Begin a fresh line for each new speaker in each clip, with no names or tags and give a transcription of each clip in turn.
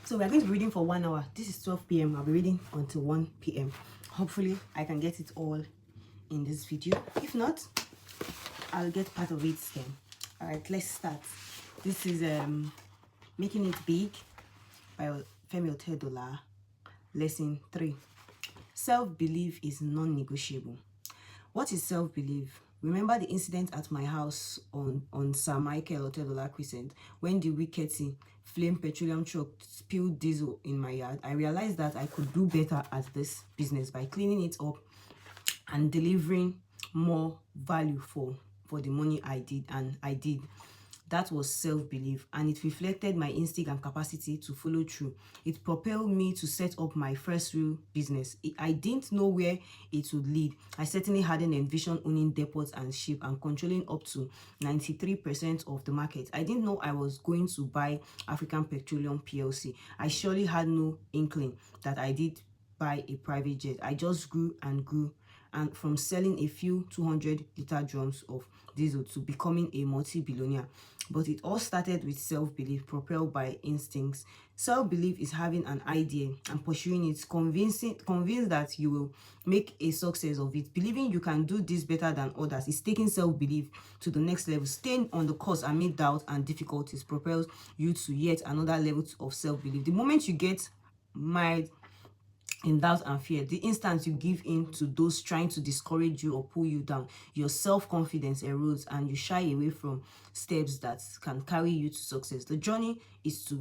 So we're going to be reading for 1 hour. This is 12 p.m. I'll be reading until 1 p.m. Hopefully, I can get it all in this video. If not, I'll get part of it then. All right, let's start. This is Making It Big by Femi Otedola. Lesson 3. Self-belief is non-negotiable. What is self-belief? Remember the incident at my house on Sir Michael Otedola Crescent when the wickety flame petroleum truck spilled diesel in my yard. I realized that I could do better at this business by cleaning it up and delivering more value for the money I did. That was self-belief, and it reflected my instinct and capacity to follow through. It propelled me to set up my first real business. I didn't know where it would lead. I certainly hadn't envisioned owning depots and ship and controlling up to 93% of the market. I didn't know I was going to buy African Petroleum PLC. I surely had no inkling that I did buy a private jet. I just grew and grew, and from selling a few 200-liter drums of diesel to becoming a multi-billionaire. But it all started with self-belief propelled by instincts. Self-belief is having an idea and pursuing it, convinced that you will make a success of it. Believing you can do this better than others is taking self-belief to the next level. Staying on the course amid doubt and difficulties propels you to yet another level of self-belief. The moment you get mired in doubt and fear, the instant you give in to those trying to discourage you or pull you down, your self-confidence erodes and you shy away from steps that can carry you to success. The journey is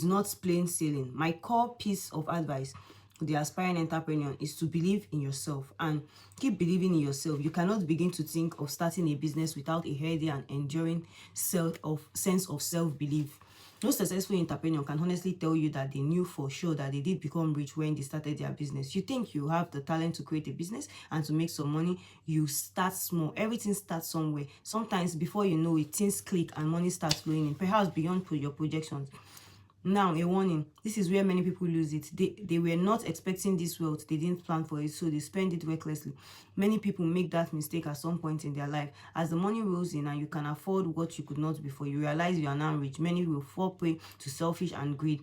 not plain sailing. My core piece of advice to the aspiring entrepreneur is to believe in yourself and keep believing in yourself. You cannot begin to think of starting a business without a healthy and enduring sense of self-belief. No successful entrepreneur can honestly tell you that they knew for sure that they did become rich when they started their business. You think you have the talent to create a business and to make some money, you start small. Everything starts somewhere. Sometimes before you know it, things click and money starts flowing in, perhaps beyond your projections. Now, a warning. This is where many people lose it. They were not expecting this wealth. They didn't plan for it, so they spend it recklessly. Many people make that mistake at some point in their life. As the money rolls in and you can afford what you could not before, you realize you are now rich. Many will fall prey to selfish and greed.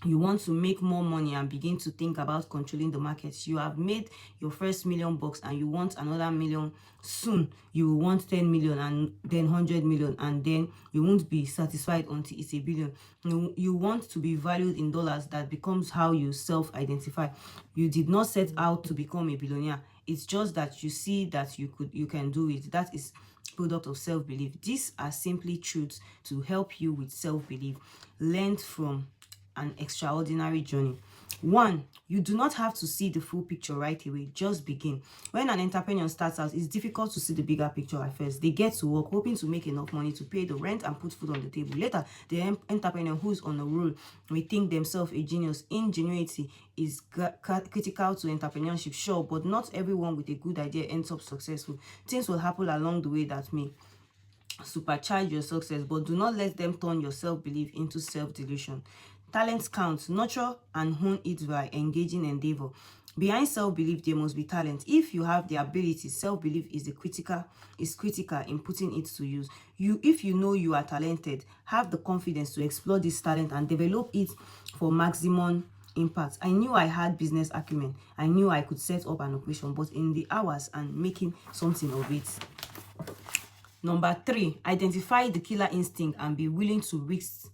You want to make more money and begin to think about controlling the markets. You have made your first $1 million and you want another million. Soon you will want 10 million and then 100 million, and then you won't be satisfied until it's a billion. You want to be valued in dollars. That becomes how you self-identify. You did not set out to become a billionaire. It's just that you see that you can do it. That is product of self-belief. These are simply truths to help you with self-belief, learned from an extraordinary journey. 1, you do not have to see the full picture right away. Just begin. When an entrepreneur starts out, it's difficult to see the bigger picture at first. They get to work hoping to make enough money to pay the rent and put food on the table. Later, the entrepreneur who's on a roll may think themselves a genius. Ingenuity is critical to entrepreneurship, sure, but not everyone with a good idea ends up successful. Things will happen along the way that may supercharge your success, but do not let them turn your self-belief into self-delusion. Talents count. Nurture and hone it by engaging endeavor. Behind self-belief, there must be talent. If you have the ability, self-belief is critical in putting it to use. If you know you are talented, have the confidence to explore this talent and develop it for maximum impact. I knew I had business acumen. I knew I could set up an operation, but in the hours and making something of it. Number 3, identify the killer instinct and be willing to risk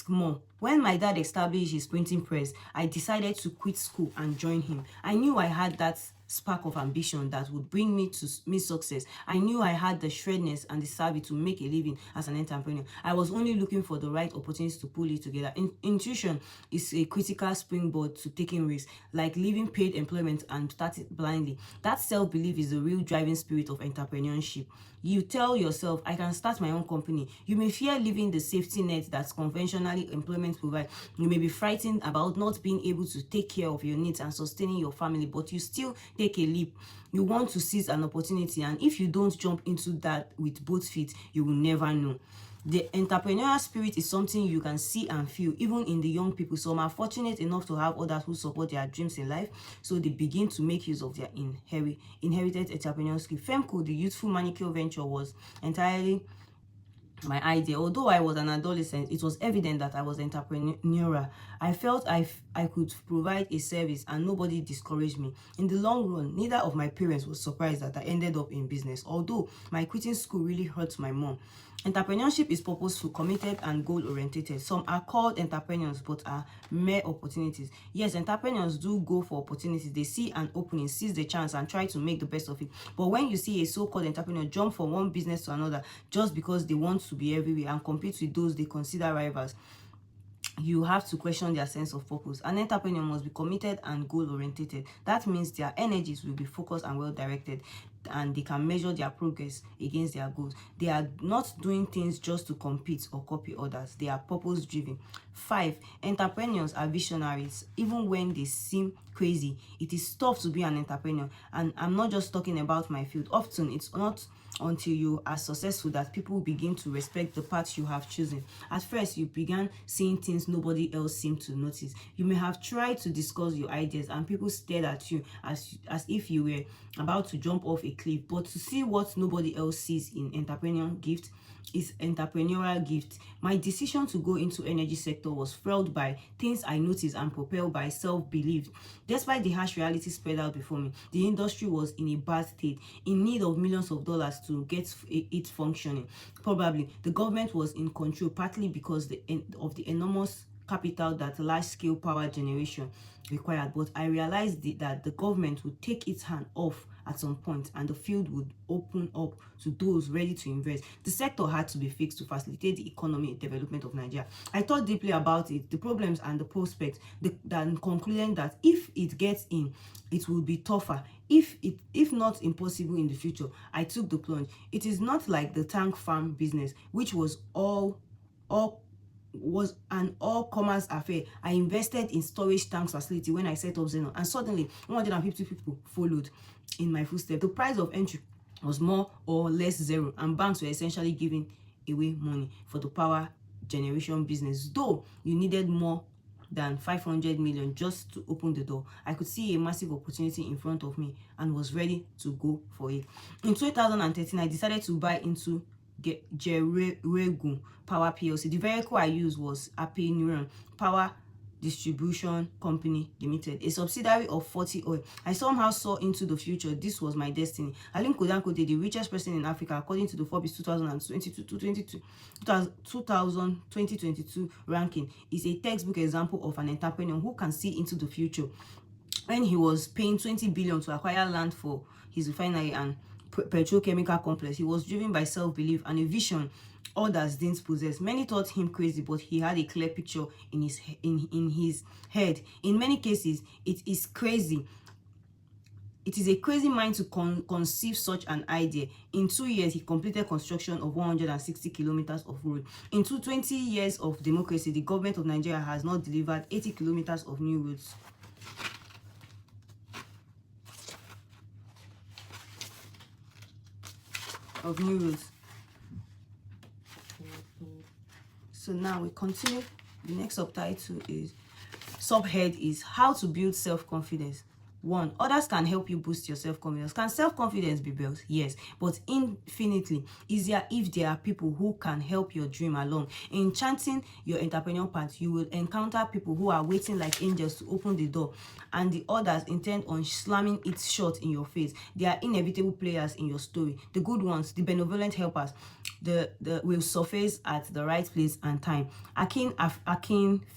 more. When my dad established his printing press, I decided to quit school and join him. I knew I had that spark of ambition that would bring me to success. I knew I had the shredness and the savvy to make a living as an entrepreneur. I was only looking for the right opportunities to pull it together. Intuition is a critical springboard to taking risks, like leaving paid employment and starting blindly. That self-belief is the real driving spirit of entrepreneurship. You tell yourself, I can start my own company. You may fear leaving the safety net that conventionally employment provides. You may be frightened about not being able to take care of your needs and sustaining your family, but you still take a leap. You want to seize an opportunity, and if you don't jump into that with both feet, you will never know. The entrepreneurial spirit is something you can see and feel, even in the young people. Some are fortunate enough to have others who support their dreams in life, so they begin to make use of their inherited entrepreneurial skill. Femco, the youthful manicure venture, was entirely my idea. Although I was an adolescent, it was evident that I was entrepreneurial. I felt I could provide a service and nobody discouraged me. In the long run, neither of my parents was surprised that I ended up in business, although my quitting school really hurt my mom. Entrepreneurship is purposeful, committed, and goal-oriented. Some are called entrepreneurs but are mere opportunities. Yes, entrepreneurs do go for opportunities. They see an opening, seize the chance, and try to make the best of it. But when you see a so-called entrepreneur jump from one business to another just because they want to be everywhere and compete with those they consider rivals, you have to question their sense of purpose. An entrepreneur must be committed and goal-oriented. That means their energies will be focused and well-directed, and they can measure their progress against their goals. They are not doing things just to compete or copy others. They are purpose-driven. 5, entrepreneurs are visionaries. Even when they seem crazy, it is tough to be an entrepreneur. And I'm not just talking about my field. Often, it's not until you are successful that people begin to respect the path you have chosen. At first, you began seeing things nobody else seemed to notice. You may have tried to discuss your ideas and people stared at you as if you were about to jump off a cliff. But to see what nobody else sees in entrepreneurial gift is entrepreneurial gift. My decision to go into energy sector was fueled by things I noticed and propelled by self-belief. Despite the harsh reality spread out before me, the industry was in a bad state, in need of millions of dollars to get it functioning. Probably the government was in control, partly because of the enormous capital that large-scale power generation required. But I realized that the government would take its hand off at some point and the field would open up to those ready to invest. The sector had to be fixed to facilitate the economic development of Nigeria. I thought deeply about it, the problems and the prospects, and concluded that if it gets in, it will be tougher, if not impossible in the future. I took the plunge. It is not like the tank farm business, which was an all-commerce affair. I invested in storage tanks facility when I set up Xenon, and suddenly 150 people followed in my footsteps. The price of entry was more or less zero, and banks were essentially giving away money for the power generation business, though you needed more than 500 million just to open the door. I could see a massive opportunity in front of me and was ready to go for it. In 2013, I decided to buy into Jeregu Power PLC. The vehicle I used was Happy Neuron Power Distribution Company Limited, a subsidiary of 40 Oil. I somehow saw into the future. This was my destiny. Aliko Dangote, the richest person in Africa, according to the Forbes 2022 ranking, is a textbook example of an entrepreneur who can see into the future. When he was paying 20 billion to acquire land for his refinery and petrochemical complex, he was driven by self-belief and a vision others didn't possess. Many thought him crazy, but he had a clear picture in his head. In many cases, it is a crazy mind to conceive such an idea. In 2 years, he completed construction of 160 kilometers of road. In 20 years of democracy, the government of Nigeria has not delivered 80 kilometers of new roads. So now we continue. The next subhead is how to build self-confidence. 1. Others can help you boost your self-confidence. Can self-confidence be built? Yes, but infinitely easier if there are people who can help your dream along. In chanting your entrepreneurial path, you will encounter people who are waiting like angels to open the door, and the others intend on slamming it shut in your face. They are inevitable players in your story. The good ones, the benevolent helpers, will surface at the right place and time. Akin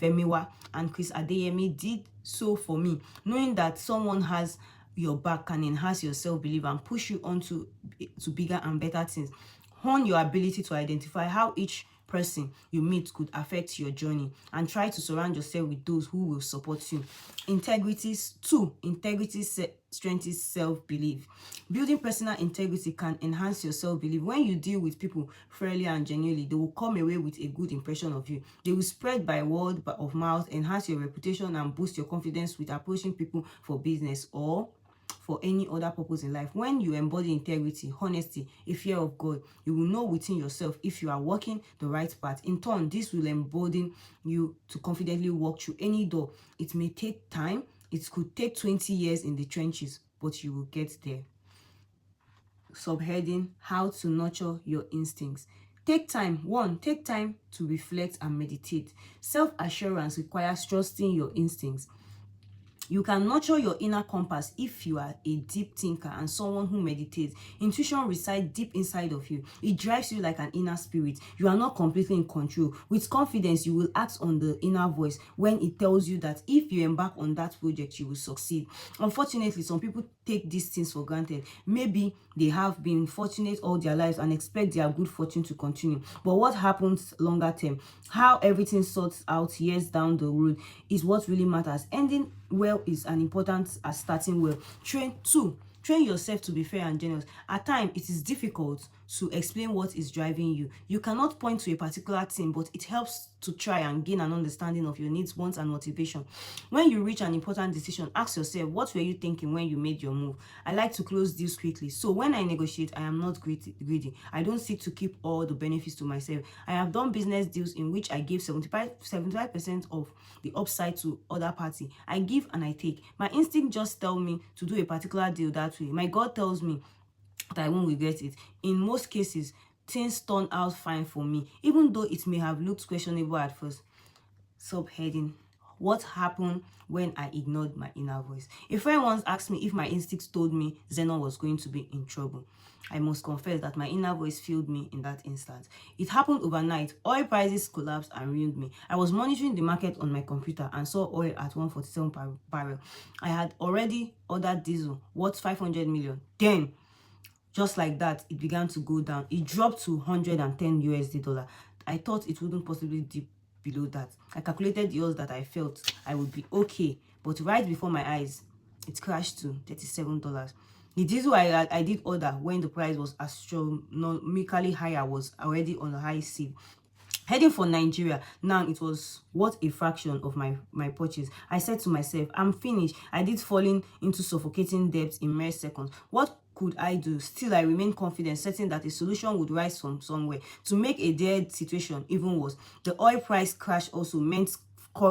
Femiwa and Chris Adeyemi did so for me. Knowing that someone has your back can enhance your self-belief and push you on to bigger and better things. Hone your ability to identify how each person you meet could affect your journey, and try to surround yourself with those who will support you. Integrity strengthens self-belief. Building personal integrity can enhance your self-belief. When you deal with people fairly and genuinely, they will come away with a good impression of you. They will spread by word of mouth, enhance your reputation, and boost your confidence with approaching people for business or for any other purpose in life. When you embody integrity, honesty, a fear of God, you will know within yourself if you are walking the right path. In turn, this will embolden you to confidently walk through any door. It may take time. It could take 20 years in the trenches, but you will get there. Subheading, how to nurture your instincts. Take time. 1. Take time to reflect and meditate. Self-assurance requires trusting your instincts. You can nurture your inner compass if you are a deep thinker and someone who meditates. Intuition resides deep inside of you. It drives you like an inner spirit. You are not completely in control. With confidence, you will act on the inner voice when it tells you that if you embark on that project, you will succeed. Unfortunately, some people take these things for granted. Maybe they have been fortunate all their lives and expect their good fortune to continue. But what happens longer term, how everything sorts out years down the road, is what really matters. Ending well is as important as starting well. Train yourself to be fair and generous. At times, it is difficult to explain what is driving you. You cannot point to a particular thing, but it helps to try and gain an understanding of your needs, wants, and motivation. When you reach an important decision, ask yourself, what were you thinking when you made your move? I like to close deals quickly. So when I negotiate, I am not greedy. I don't seek to keep all the benefits to myself. I have done business deals in which I gave 75% of the upside to other party. I give and I take. My instinct just tell me to do a particular deal that way. My God tells me that I won't regret it. In most cases, things turn out fine for me, even though it may have looked questionable at first. Subheading: what happened when I ignored my inner voice? A friend once asked me if my instincts told me Zenon was going to be in trouble. I must confess that my inner voice failed me in that instant. It happened overnight. Oil prices collapsed and ruined me. I was monitoring the market on my computer and saw oil at 147 per barrel. I had already ordered diesel worth 500 million. Then, just like that, it began to go down. It dropped to 110 USD dollar. I thought it wouldn't possibly dip below that. I calculated the odds that I felt I would be okay, but right before my eyes, it crashed to $37. The diesel I did order when the price was astronomically higher was already on a high sea. Heading for Nigeria, now it was worth a fraction of my purchase. I said to myself, I'm finished. I did falling into suffocating debt in mere seconds. What could I do? Still, I remained confident, certain that a solution would rise from somewhere to make a dead situation even worse. The oil price crash also meant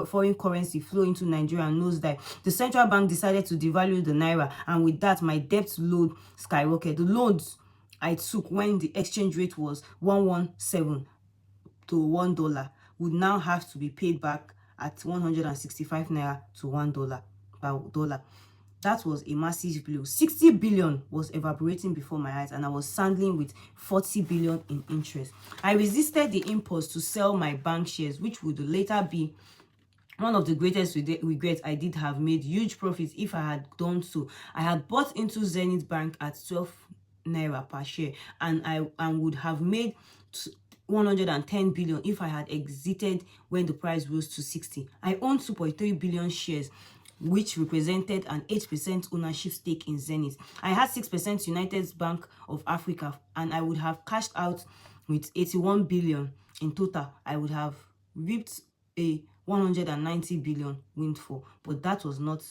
foreign currency flow into Nigeria and nosedive. The central bank decided to devalue the naira, and with that, my debt load skyrocketed. The loans I took when the exchange rate was 117 to $1 would now have to be paid back at 165 naira to $1 per dollar. That was a massive blow. 60 billion was evaporating before my eyes, and I was sandling with 40 billion in interest. I resisted the impulse to sell my bank shares, which would later be one of the greatest regrets. I did have made huge profits if I had done so. I had bought into Zenith Bank at 12 naira per share, and I would have made 110 billion if I had exited when the price rose to 60. I owned 2.3 billion shares, which represented an 8% ownership stake in Zenith. I had 6% United Bank of Africa, and I would have cashed out with 81 billion in total. I would have reaped a 190 billion windfall, but that was not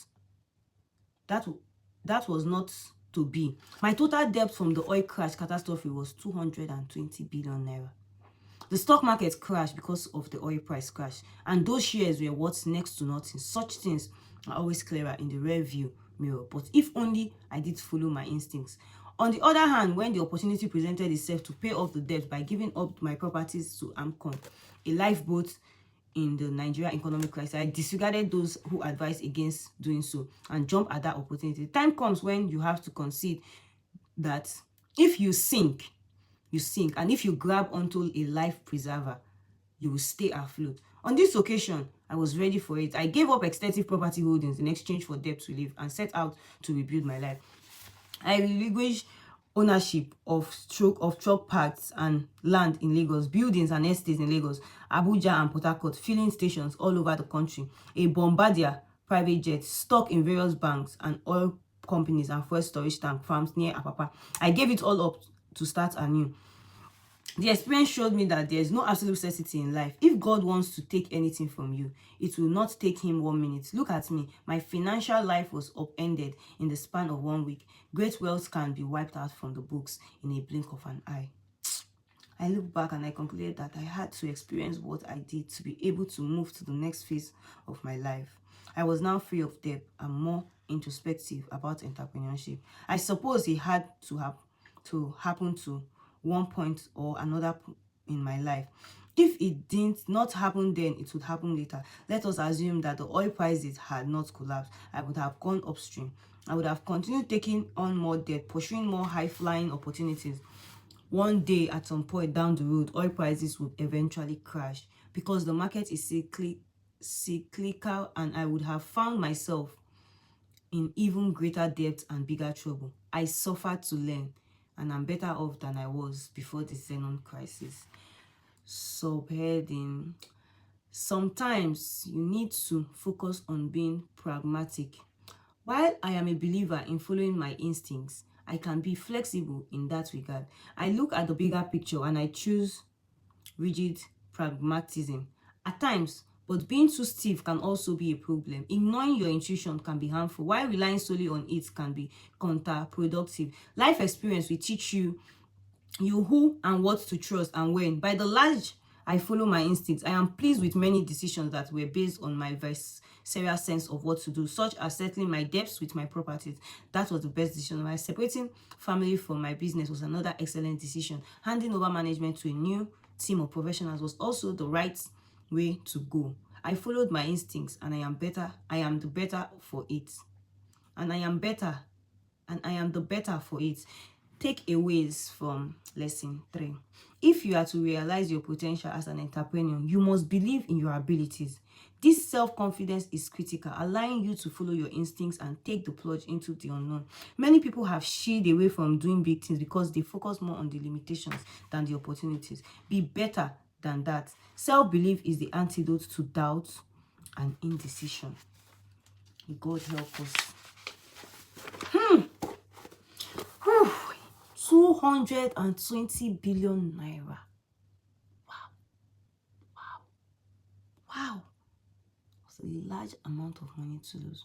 to be. My total debt from the oil crash catastrophe was 220 billion naira. The stock market crashed because of the oil price crash, and those shares were worth next to nothing. Such things are always clearer in the rear view mirror, but if only I did follow my instincts. On the other hand, when the opportunity presented itself to pay off the debt by giving up my properties to AMCON, a lifeboat in the Nigerian economic crisis, I disregarded those who advised against doing so and jumped at that opportunity. The time comes when you have to concede that if you sink, you sink, and if you grab onto a life preserver, you will stay afloat. On this occasion, I was ready for it. I gave up extensive property holdings in exchange for debt relief and set out to rebuild my life. I relinquished ownership of truck parks and land in Lagos, buildings and estates in Lagos, Abuja and Port Harcourt, filling stations all over the country, a Bombardier private jet, stock in various banks and oil companies and fuel storage tank farms near Apapa. I gave it all up to start anew. The experience showed me that there is no absolute certainty in life. If God wants to take anything from you, it will not take him 1 minute. Look at me. My financial life was upended in the span of 1 week. Great wealth can be wiped out from the books in a blink of an eye. I look back and I concluded that I had to experience what I did to be able to move to the next phase of my life. I was now free of debt and more introspective about entrepreneurship. I suppose it had to happen to one point or another in my life. If it did not happen then, it would happen later. Let us assume that the oil prices had not collapsed. I would have gone upstream. I would have continued taking on more debt, pursuing more high-flying opportunities. One day, at some point down the road, oil prices would eventually crash because the market is cyclical, and I would have found myself in even greater debt and bigger trouble. I suffered to learn, and I'm better off than I was before the Xenon crisis. Subheading: sometimes you need to focus on being pragmatic. While I am a believer in following my instincts, I can be flexible in that regard. I look at the bigger picture and I choose rigid pragmatism at times, but being too stiff can also be a problem. Ignoring your intuition can be harmful, while relying solely on it can be counterproductive. Life experience will teach you who and what to trust and when. By the large, I follow my instincts. I am pleased with many decisions that were based on my visceral sense of what to do, such as settling my debts with my properties. That was the best decision. My separating family from my business was another excellent decision. Handing over management to a new team of professionals was also the right way to go. I followed my instincts, and I am the better for it. And I am the better for it. Takeaways from lesson 3. If you are to realize your potential as an entrepreneur, you must believe in your abilities. This self-confidence is critical, allowing you to follow your instincts and take the plunge into the unknown. Many people have shied away from doing big things because they focus more on the limitations than the opportunities. Be better than that. Self-belief is the antidote to doubt and indecision. God help us. 220 billion naira. Wow. It's a large amount of money to lose.